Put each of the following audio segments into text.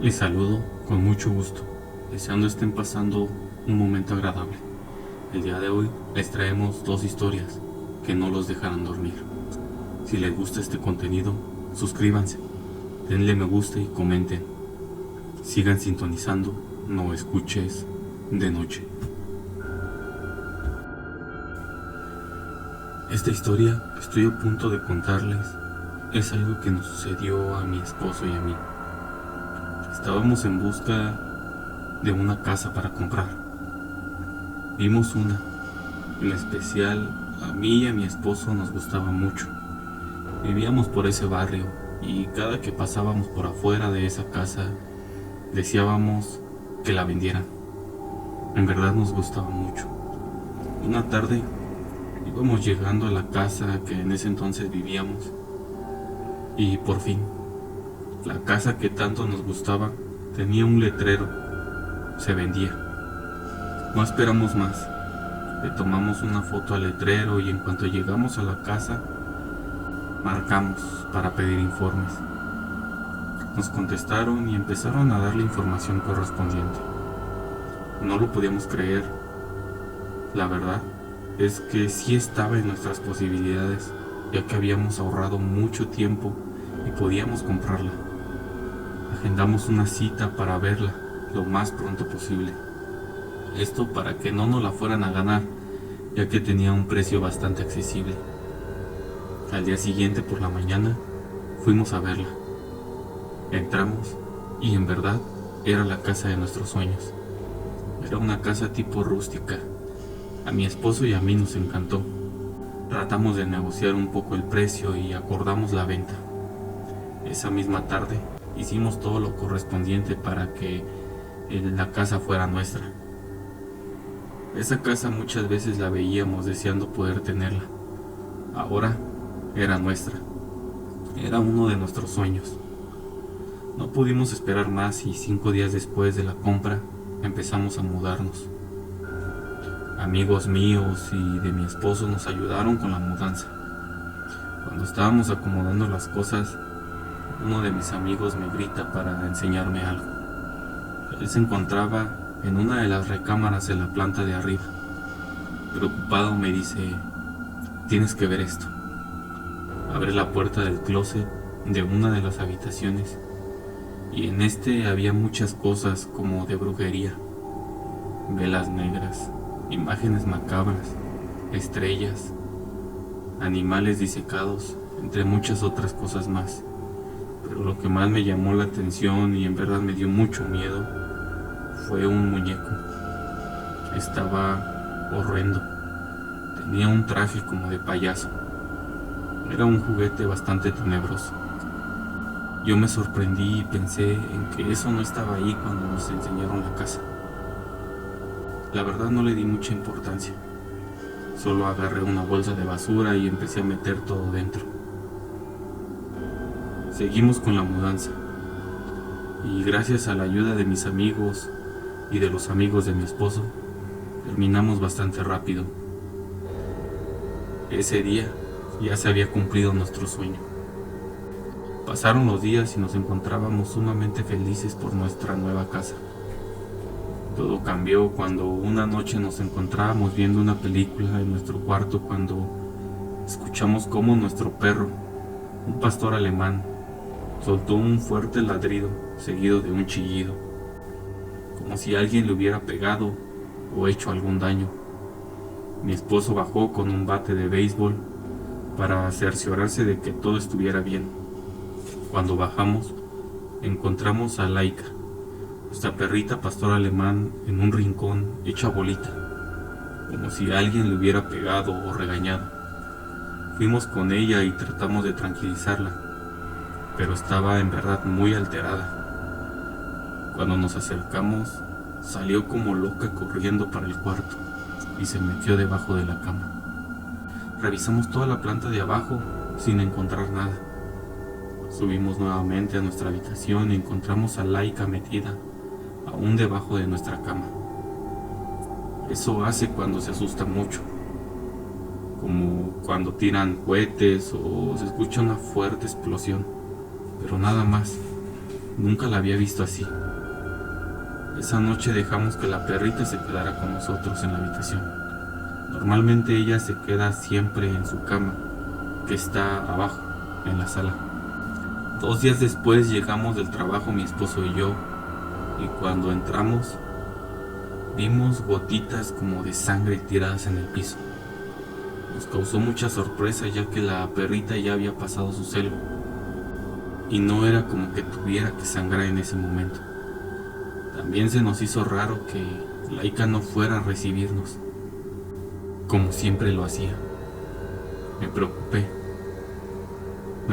Les saludo con mucho gusto, deseando estén pasando un momento agradable. El día de hoy les traemos dos historias que no los dejarán dormir. Si les gusta este contenido, suscríbanse, denle me gusta y comenten. Sigan sintonizando, no escuches de noche. Esta historia que estoy a punto de contarles es algo que nos sucedió a mi esposo y a mí. Estábamos en busca de una casa para comprar. Vimos una, en especial a mí y a mi esposo nos gustaba mucho. Vivíamos por ese barrio y cada que pasábamos por afuera de esa casa deseábamos que la vendieran. En verdad nos gustaba mucho. Una tarde íbamos llegando a la casa que en ese entonces vivíamos y por fin la casa que tanto nos gustaba tenía un letrero, se vendía. No esperamos más, le tomamos una foto al letrero y en cuanto llegamos a la casa, marcamos para pedir informes. Nos contestaron y empezaron a dar la información correspondiente. No lo podíamos creer. La verdad es que sí estaba en nuestras posibilidades, ya que habíamos ahorrado mucho tiempo y podíamos comprarla. Agendamos una cita para verla lo más pronto posible. Esto para que no nos la fueran a ganar, ya que tenía un precio bastante accesible. Al día siguiente por la mañana fuimos a verla. Entramos y en verdad era la casa de nuestros sueños. Era una casa tipo rústica. A mi esposo y a mí nos encantó. Tratamos de negociar un poco el precio y acordamos la venta. Esa misma tarde hicimos todo lo correspondiente para que la casa fuera nuestra. Esa casa muchas veces la veíamos deseando poder tenerla. Ahora era nuestra. Era uno de nuestros sueños. No pudimos esperar más y 5 días después de la compra empezamos a mudarnos. Amigos míos y de mi esposo nos ayudaron con la mudanza. Cuando estábamos acomodando las cosas, uno de mis amigos me grita para enseñarme algo. Él se encontraba en una de las recámaras de la planta de arriba. Preocupado me dice: tienes que ver esto. Abre la puerta del closet de una de las habitaciones y en este había muchas cosas como de brujería. Velas negras, imágenes macabras, estrellas, animales disecados, entre muchas otras cosas más. Pero lo que más me llamó la atención y en verdad me dio mucho miedo fue un muñeco. Estaba horrendo. Tenía un traje como de payaso. Era un juguete bastante tenebroso. Yo me sorprendí y pensé en que eso no estaba ahí cuando nos enseñaron la casa. La verdad no le di mucha importancia. Solo agarré una bolsa de basura y empecé a meter todo dentro. Seguimos con la mudanza. Y gracias a la ayuda de mis amigos y de los amigos de mi esposo, terminamos bastante rápido. Ese día ya se había cumplido nuestro sueño. Pasaron los días y nos encontrábamos sumamente felices por nuestra nueva casa. Todo cambió cuando una noche nos encontrábamos viendo una película en nuestro cuarto cuando escuchamos cómo nuestro perro, un pastor alemán, soltó un fuerte ladrido seguido de un chillido, como si alguien le hubiera pegado o hecho algún daño. Mi esposo bajó con un bate de béisbol para cerciorarse de que todo estuviera bien. Cuando bajamos, encontramos a Laika, nuestra perrita pastor alemán, en un rincón hecha bolita, como si alguien le hubiera pegado o regañado. Fuimos con ella y tratamos de tranquilizarla, pero estaba en verdad muy alterada. Cuando nos acercamos, salió como loca corriendo para el cuarto y se metió debajo de la cama. Revisamos toda la planta de abajo sin encontrar nada. Subimos nuevamente a nuestra habitación y encontramos a Laika metida aún debajo de nuestra cama. Eso hace cuando se asusta mucho, como cuando tiran cohetes o se escucha una fuerte explosión, pero nada más. Nunca la había visto así. Esa noche dejamos que la perrita se quedara con nosotros en la habitación. Normalmente ella se queda siempre en su cama, que está abajo, en la sala. 2 días después llegamos del trabajo mi esposo y yo, y cuando entramos vimos gotitas como de sangre tiradas en el piso. Nos causó mucha sorpresa ya que la perrita ya había pasado su celo y no era como que tuviera que sangrar en ese momento. También se nos hizo raro que Laika no fuera a recibirnos, como siempre lo hacía. Me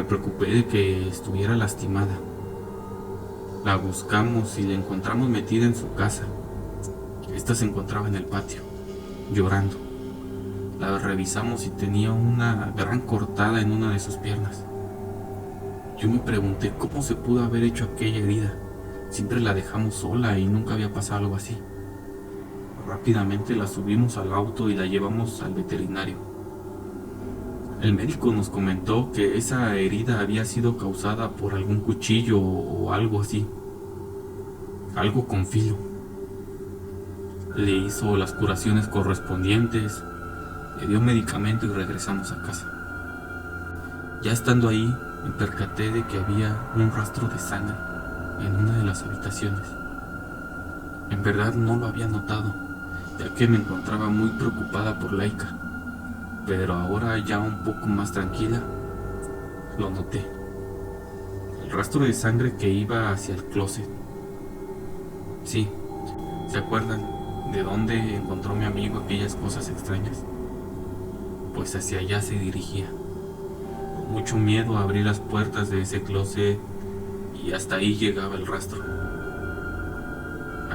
preocupé de que estuviera lastimada. La buscamos y la encontramos metida en su casa. Esta se encontraba en el patio, llorando. La revisamos y tenía una gran cortada en una de sus piernas. Yo me pregunté cómo se pudo haber hecho aquella herida. Siempre la dejamos sola y nunca había pasado algo así. Rápidamente la subimos al auto y la llevamos al veterinario. El médico nos comentó que esa herida había sido causada por algún cuchillo o algo así. Algo con filo. Le hizo las curaciones correspondientes, le dio medicamento y regresamos a casa. Ya estando ahí, me percaté de que había un rastro de sangre en una de las habitaciones. En verdad no lo había notado, ya que me encontraba muy preocupada por Laika, pero ahora ya un poco más tranquila, lo noté. El rastro de sangre que iba hacia el closet. Sí, ¿se acuerdan de dónde encontró mi amigo aquellas cosas extrañas? Pues hacia allá se dirigía. Con mucho miedo abrí las puertas de ese closet y hasta ahí llegaba el rastro.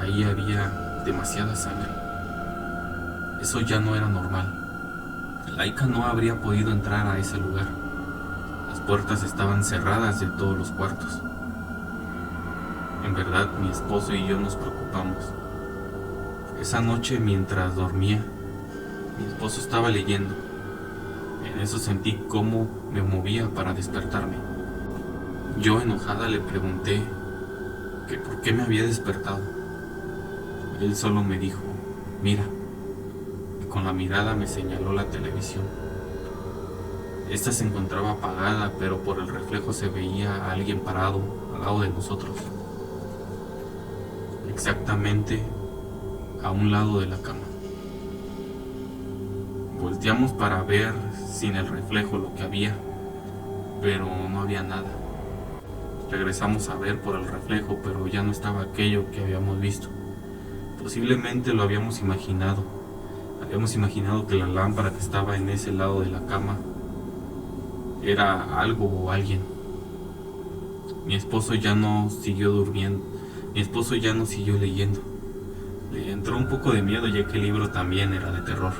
Ahí había demasiada sangre. Eso ya no era normal. Laika no habría podido entrar a ese lugar. Las puertas estaban cerradas de todos los cuartos. En verdad, mi esposo y yo nos preocupamos. Esa noche, mientras dormía, mi esposo estaba leyendo. En eso sentí cómo me movía para despertarme. Yo, enojada, le pregunté que por qué me había despertado. Él solo me dijo, mira, y con la mirada me señaló la televisión. Esta se encontraba apagada, pero por el reflejo se veía a alguien parado al lado de nosotros. Exactamente a un lado de la cama. Volteamos para ver sin el reflejo lo que había, pero no había nada. Regresamos a ver por el reflejo, pero ya no estaba aquello que habíamos visto. Posiblemente lo habíamos imaginado. Habíamos imaginado que la lámpara que estaba en ese lado de la cama era algo o alguien. Mi esposo ya no siguió durmiendo. Mi esposo ya no siguió leyendo. Le entró un poco de miedo ya que el libro también era de terror.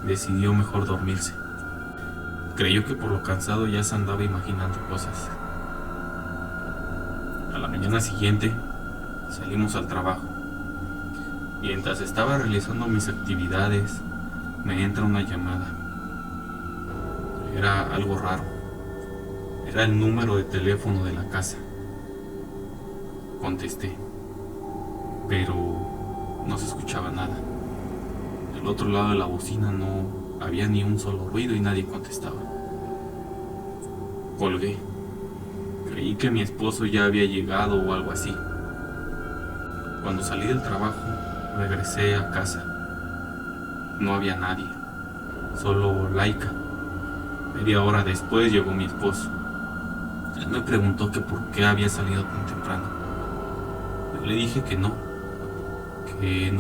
Decidió mejor dormirse. Creyó que por lo cansado ya se andaba imaginando cosas. A la mañana siguiente salimos al trabajo. Mientras estaba realizando mis actividades, me entra una llamada. Era algo raro. Era el número de teléfono de la casa. Contesté, pero no se escuchaba nada. Del otro lado de la bocina no había ni un solo ruido y nadie contestaba. Colgué. Creí que mi esposo ya había llegado o algo así. Cuando salí del trabajo, regresé a casa. No había nadie, solo Laika. Media hora después llegó mi esposo. Él me preguntó que por qué había salido tan temprano. Yo le dije que no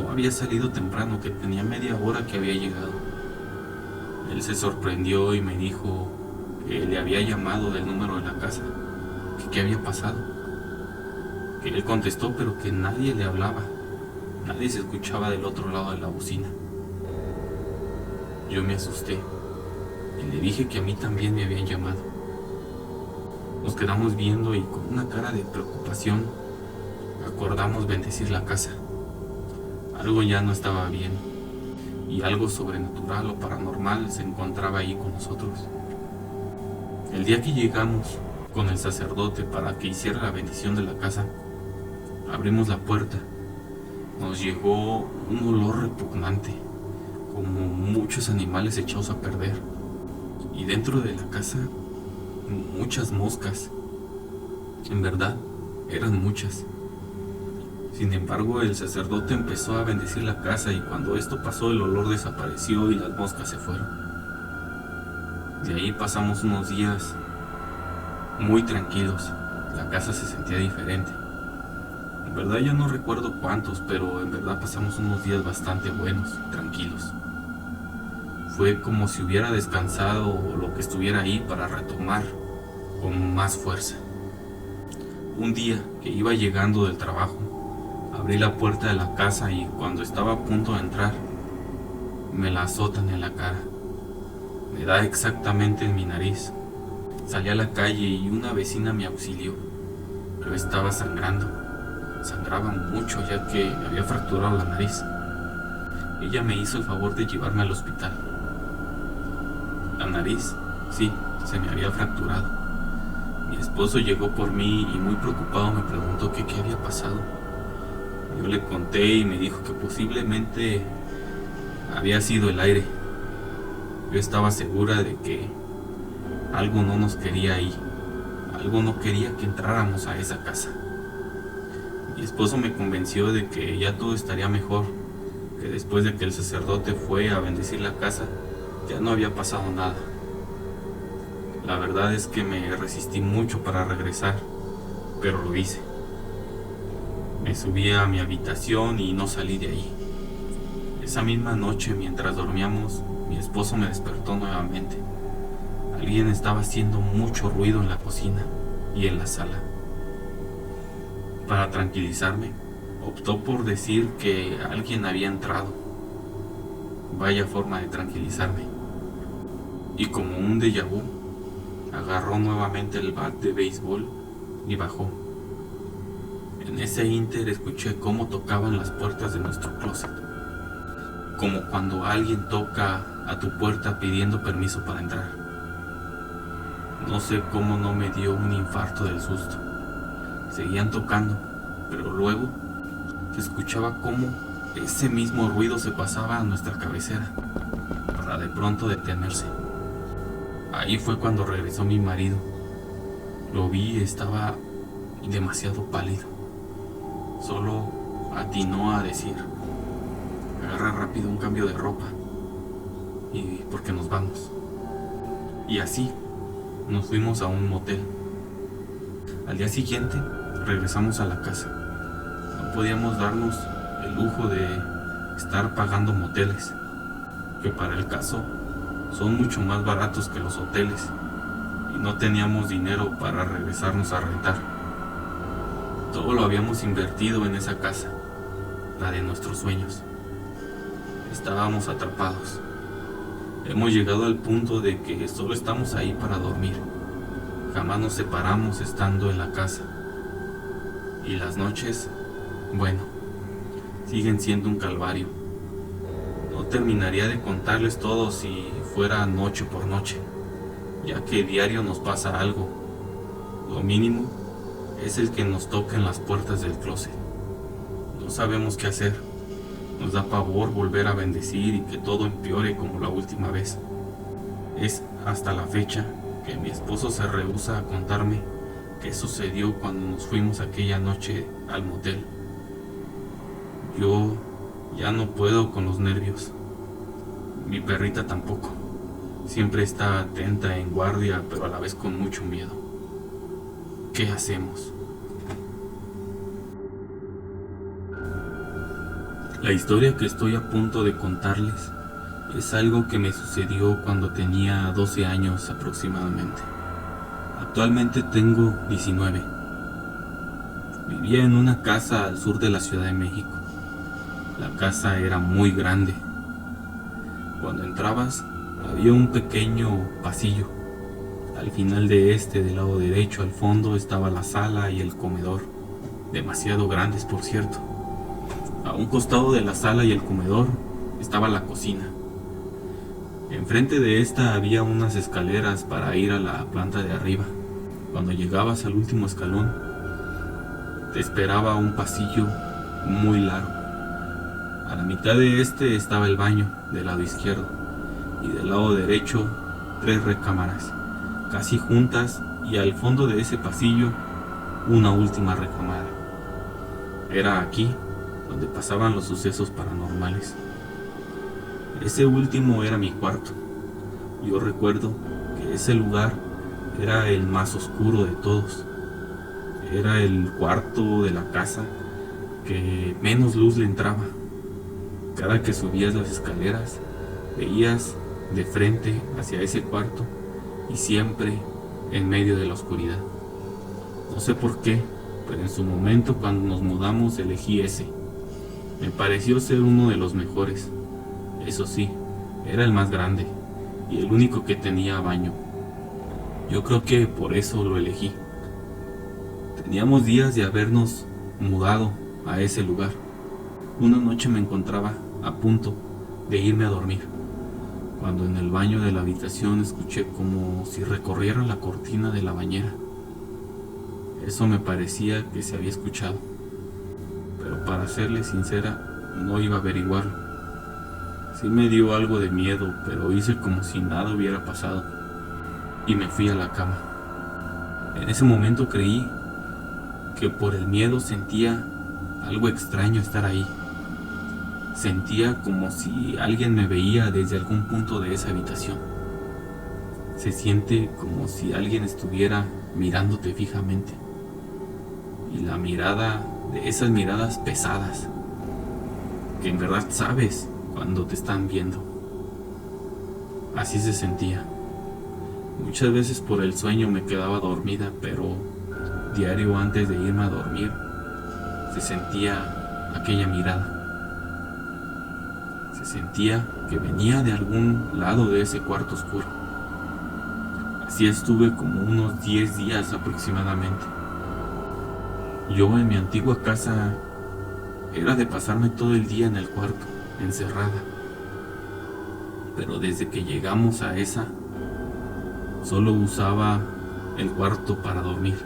había salido temprano, que tenía media hora que había llegado. Él se sorprendió y me dijo que le había llamado del número de la casa, que qué había pasado. Que él contestó, pero que nadie le hablaba, nadie se escuchaba del otro lado de la bocina. Yo me asusté y le dije que a mí también me habían llamado. Nos quedamos viendo y con una cara de preocupación acordamos bendecir la casa. Algo ya no estaba bien y algo sobrenatural o paranormal se encontraba ahí con nosotros. El día que llegamos, con el sacerdote para que hiciera la bendición de la casa. Abrimos la puerta. Nos llegó un olor repugnante, como muchos animales echados a perder. Y dentro de la casa, muchas moscas. En verdad, eran muchas. Sin embargo, el sacerdote empezó a bendecir la casa y cuando esto pasó, el olor desapareció y las moscas se fueron. De ahí pasamos unos días muy tranquilos. La casa se sentía diferente. En verdad ya no recuerdo cuántos, pero en verdad pasamos unos días bastante buenos, tranquilos. Fue como si hubiera descansado lo que estuviera ahí para retomar con más fuerza. Un día que iba llegando del trabajo, abrí la puerta de la casa y cuando estaba a punto de entrar, me la azotan en la cara. Me da exactamente en mi nariz. Salí a la calle y una vecina me auxilió, pero estaba sangrando. Sangraba mucho ya que me había fracturado la nariz. Ella me hizo el favor de llevarme al hospital. La nariz, sí, se me había fracturado. Mi esposo llegó por mí y muy preocupado me preguntó qué había pasado. Yo le conté y me dijo que posiblemente había sido el aire. Yo estaba segura de que algo no nos quería ahí. Algo no quería que entráramos a esa casa. Mi esposo me convenció de que ya todo estaría mejor, que después de que el sacerdote fue a bendecir la casa, ya no había pasado nada. La verdad es que me resistí mucho para regresar, pero lo hice. Me subí a mi habitación y no salí de ahí. Esa misma noche, mientras dormíamos, mi esposo me despertó nuevamente. Alguien estaba haciendo mucho ruido en la cocina y en la sala. Para tranquilizarme, optó por decir que alguien había entrado. Vaya forma de tranquilizarme. Y como un déjà vu, agarró nuevamente el bat de béisbol y bajó. En ese ínter escuché cómo tocaban las puertas de nuestro closet. Como cuando alguien toca a tu puerta pidiendo permiso para entrar. No sé cómo no me dio un infarto del susto. Seguían tocando, pero luego se escuchaba cómo ese mismo ruido se pasaba a nuestra cabecera, para de pronto detenerse. Ahí fue cuando regresó mi marido. Lo vi, estaba demasiado pálido. Solo atinó a decir: agarra rápido un cambio de ropa y porque nos vamos. Y así nos fuimos a un motel. Al día siguiente regresamos a la casa. No podíamos darnos el lujo de estar pagando moteles, que para el caso son mucho más baratos que los hoteles, y no teníamos dinero para regresarnos a rentar. Todo lo habíamos invertido en esa casa, la de nuestros sueños. Estábamos atrapados. Hemos llegado al punto de que solo estamos ahí para dormir. Jamás nos separamos estando en la casa. Y las noches, bueno, siguen siendo un calvario. No terminaría de contarles todo si fuera noche por noche, ya que diario nos pasa algo. Lo mínimo es el que nos toquen las puertas del closet. No sabemos qué hacer. Nos da pavor volver a bendecir y que todo empeore como la última vez. Es hasta la fecha que mi esposo se rehúsa a contarme qué sucedió cuando nos fuimos aquella noche al motel. Yo ya no puedo con los nervios. Mi perrita tampoco. Siempre está atenta, en guardia, pero a la vez con mucho miedo. ¿Qué hacemos? La historia que estoy a punto de contarles es algo que me sucedió cuando tenía 12 años aproximadamente. Actualmente tengo 19. Vivía en una casa al sur de la Ciudad de México. La casa era muy grande. Cuando entrabas, había un pequeño pasillo. Al final de del lado derecho, al fondo, estaba la sala y el comedor, demasiado grandes por cierto. A un costado de la sala y el comedor estaba la cocina. Enfrente de esta había unas escaleras para ir a la planta de arriba. Cuando llegabas al último escalón, te esperaba un pasillo muy largo. A la mitad de este estaba el baño del lado izquierdo y del lado derecho 3 recámaras, casi juntas, y al fondo de ese pasillo una última recámara. Era aquí donde pasaban los sucesos paranormales. Ese último era mi cuarto. Yo recuerdo que ese lugar era el más oscuro de todos. Era el cuarto de la casa que menos luz le entraba. Cada que subías las escaleras, veías de frente hacia ese cuarto y siempre en medio de la oscuridad. No sé por qué, pero en su momento cuando nos mudamos elegí ese. Me pareció ser uno de los mejores. Eso sí, era el más grande y el único que tenía baño. Yo creo que por eso lo elegí. Teníamos días de habernos mudado a ese lugar. Una noche me encontraba a punto de irme a dormir, cuando en el baño de la habitación escuché como si recorriera la cortina de la bañera. Eso me parecía que se había escuchado, pero para serle sincera, no iba a averiguarlo. Sí me dio algo de miedo, pero hice como si nada hubiera pasado y me fui a la cama. En ese momento creí que por el miedo sentía algo extraño estar ahí. Sentía como si alguien me veía desde algún punto de esa habitación. Se siente como si alguien estuviera mirándote fijamente. Y la mirada, de esas miradas pesadas, que en verdad sabes cuando te están viendo. Así se sentía. Muchas veces por el sueño me quedaba dormida, pero diario antes de irme a dormir se sentía aquella mirada. Se sentía que venía de algún lado de ese cuarto oscuro. Así estuve como unos 10 días aproximadamente. Yo en mi antigua casa era de pasarme todo el día en el cuarto, encerrada. Pero desde que llegamos a esa, solo usaba el cuarto para dormir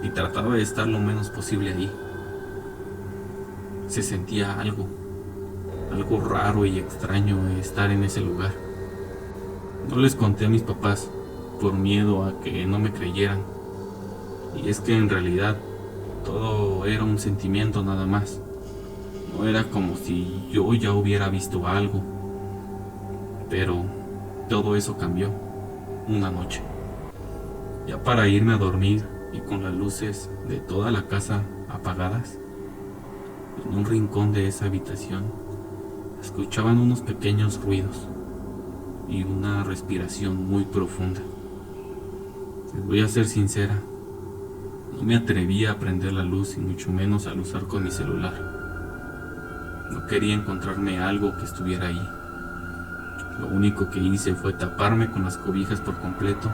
y trataba de estar lo menos posible ahí. Se sentía algo raro y extraño de estar en ese lugar. No les conté a mis papás por miedo a que no me creyeran. Y es que en realidad todo era un sentimiento nada más. No era como si yo ya hubiera visto algo. Pero todo eso cambió una noche. Ya para irme a dormir y con las luces de toda la casa apagadas, en un rincón de esa habitación escuchaban unos pequeños ruidos y una respiración muy profunda. Les voy a ser sincera, no me atrevía a prender la luz y mucho menos al usar con mi celular. No quería encontrarme algo que estuviera ahí. Lo único que hice fue taparme con las cobijas por completo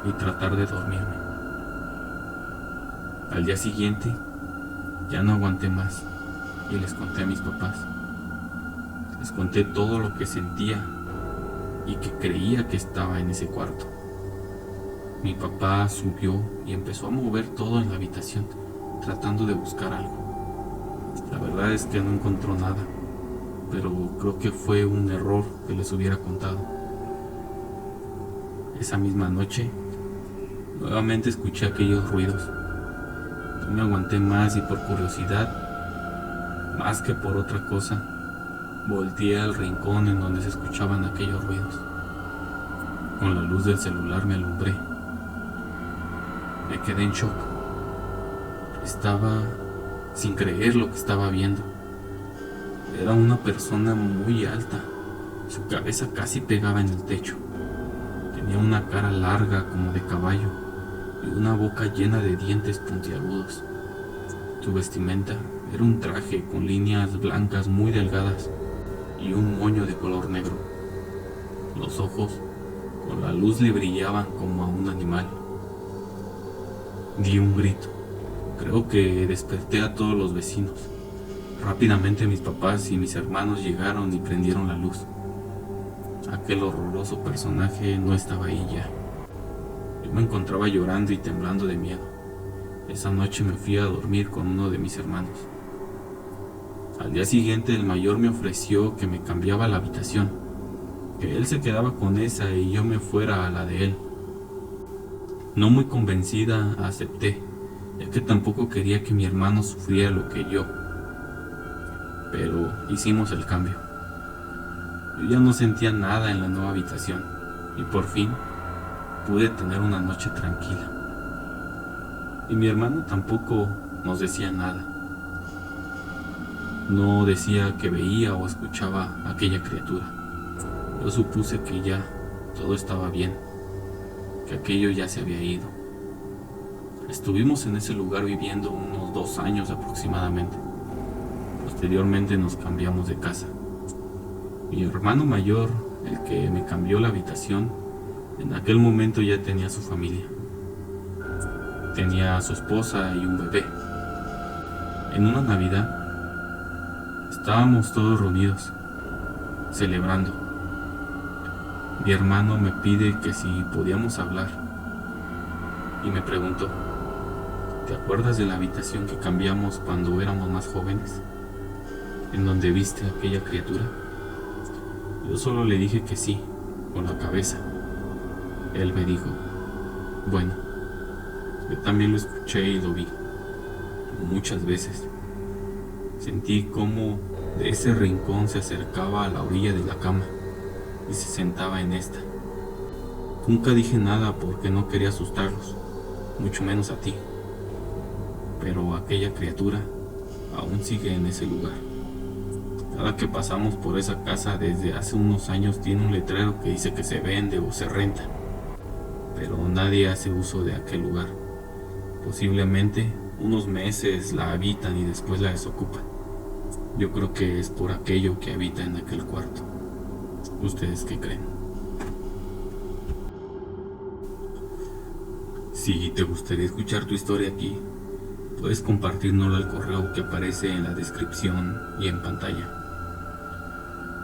y tratar de dormirme. Al día siguiente ya no aguanté más y les conté a mis papás. Les conté todo lo que sentía y que creía que estaba en ese cuarto. Mi papá subió y empezó a mover todo en la habitación, tratando de buscar algo. La verdad es que no encontró nada, pero creo que fue un error que les hubiera contado. Esa misma noche, nuevamente escuché aquellos ruidos. No me aguanté más y por curiosidad, más que por otra cosa, volteé al rincón en donde se escuchaban aquellos ruidos. Con la luz del celular me alumbré. Me quedé en shock. Estaba sin creer lo que estaba viendo. Era una persona muy alta. Su cabeza casi pegaba en el techo. Tenía una cara larga como de caballo y una boca llena de dientes puntiagudos. Su vestimenta era un traje con líneas blancas muy delgadas y un moño de color negro. Los ojos con la luz le brillaban como a un animal. Di un grito. Creo que desperté a todos los vecinos. Rápidamente mis papás y mis hermanos llegaron y prendieron la luz. Aquel horroroso personaje no estaba ahí ya. Yo me encontraba llorando y temblando de miedo. Esa noche me fui a dormir con uno de mis hermanos. Al día siguiente el mayor me ofreció que me cambiaba la habitación, que él se quedaba con esa y yo me fuera a la de él. No muy convencida acepté, ya que tampoco quería que mi hermano sufriera lo que yo. Pero hicimos el cambio. Yo ya no sentía nada en la nueva habitación y por fin pude tener una noche tranquila. Y mi hermano tampoco nos decía nada. No decía que veía o escuchaba a aquella criatura. Yo supuse que ya todo estaba bien, que aquello ya se había ido. Estuvimos en ese lugar viviendo unos 2 años aproximadamente. Posteriormente nos cambiamos de casa. Mi hermano mayor, el que me cambió la habitación, en aquel momento ya tenía su familia. Tenía a su esposa y un bebé. En una Navidad estábamos todos reunidos, celebrando. Mi hermano me pide que si podíamos hablar y me preguntó: ¿te acuerdas de la habitación que cambiamos cuando éramos más jóvenes? ¿En donde viste a aquella criatura? Yo solo le dije que sí, con la cabeza. Él me dijo: bueno, yo también lo escuché y lo vi, muchas veces. Sentí cómo de ese rincón se acercaba a la orilla de la cama y se sentaba en esta. Nunca dije nada porque no quería asustarlos, mucho menos a ti. Pero aquella criatura aún sigue en ese lugar. Cada que pasamos por esa casa desde hace unos años tiene un letrero que dice que se vende o se renta, pero nadie hace uso de aquel lugar. Posiblemente unos meses la habitan y después la desocupan. Yo creo que es por aquello que habita en aquel cuarto. ¿Ustedes qué creen? Si te gustaría escuchar tu historia aquí, puedes compartirnosla al correo que aparece en la descripción y en pantalla.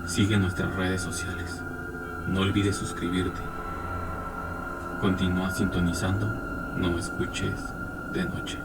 Sigue nuestras redes sociales. No olvides suscribirte. Continúa sintonizando. No escuches de noche.